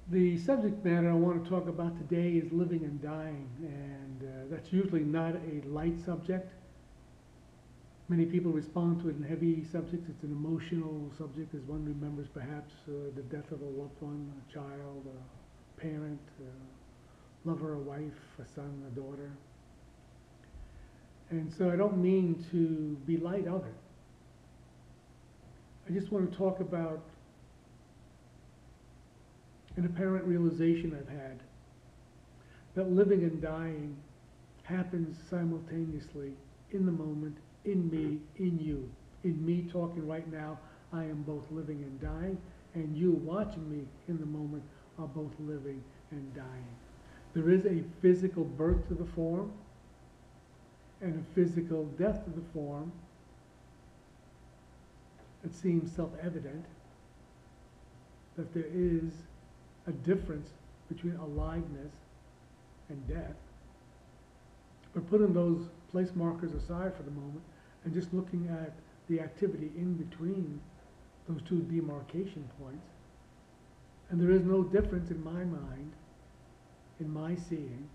The subject matter I want to talk about today is living and dying, and that's usually not a light subject. Many people respond to it in heavy subjects. It's an emotional subject, as one remembers perhaps the death of a loved one, a child, a parent, a lover, a wife, a son, a daughter. And so I don't mean to be light of it. I just want to talk about an apparent realization I've had that living and dying happens simultaneously in the moment, in me, in you. In me talking right now, I am both living and dying, and you watching me in the moment are both living and dying. There is a physical birth to the form and a physical death to the form. It seems self-evident that there is a difference between aliveness and death. But putting those place markers aside for the moment and just looking at the activity in between those two demarcation points, and there is no difference in my mind, in my seeing,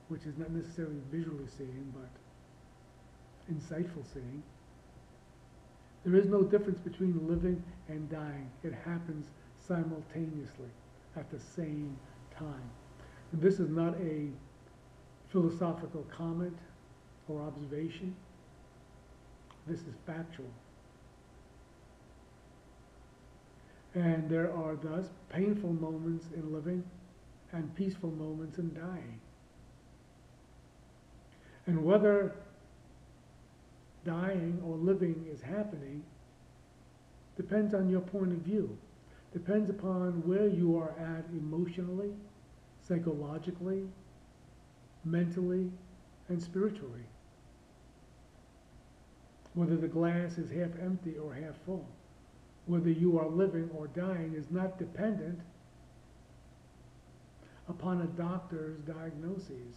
which is not necessarily visually seeing, but insightful seeing. There is no difference between living and dying. It happens simultaneously at the same time. And this is not a philosophical comment or observation. This is factual. And there are thus painful moments in living and peaceful moments in dying. And whether dying or living is happening depends on your point of view. Depends upon where you are at emotionally, psychologically, mentally, and spiritually. Whether the glass is half empty or half full. Whether you are living or dying is not dependent upon a doctor's diagnoses.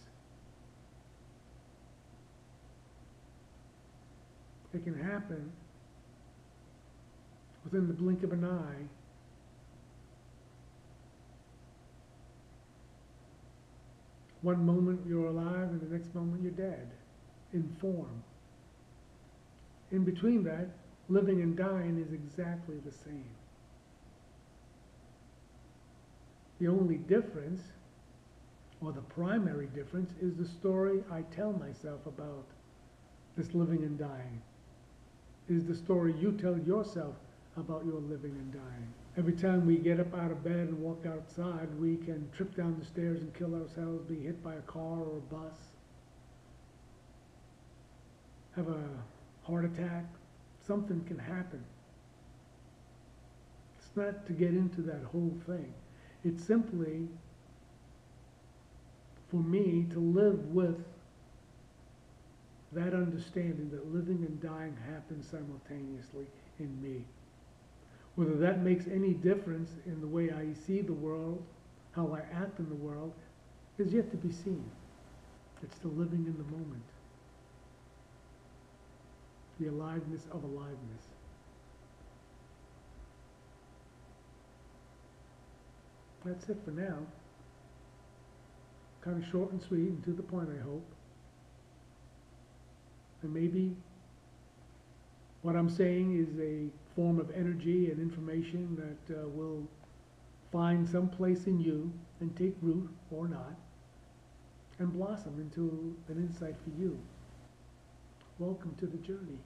It can happen within the blink of an eye. One moment you're alive and the next moment you're dead, in form. In between that, living and dying is exactly the same. The only difference, or the primary difference, is the story I tell myself about this living and dying. Is the story you tell yourself about your living and dying. Every time we get up out of bed and walk outside, we can trip down the stairs and kill ourselves, be hit by a car or a bus, have a heart attack. Something can happen. It's not to get into that whole thing. It's simply for me to live with that understanding that living and dying happen simultaneously in me. Whether that makes any difference in the way I see the world, how I act in the world, is yet to be seen. It's the living in the moment. The aliveness of aliveness. That's it for now. Kind of short and sweet and to the point, I hope. And maybe what I'm saying is a form of energy and information that will find some place in you and take root, or not, and blossom into an insight for you. Welcome to the journey.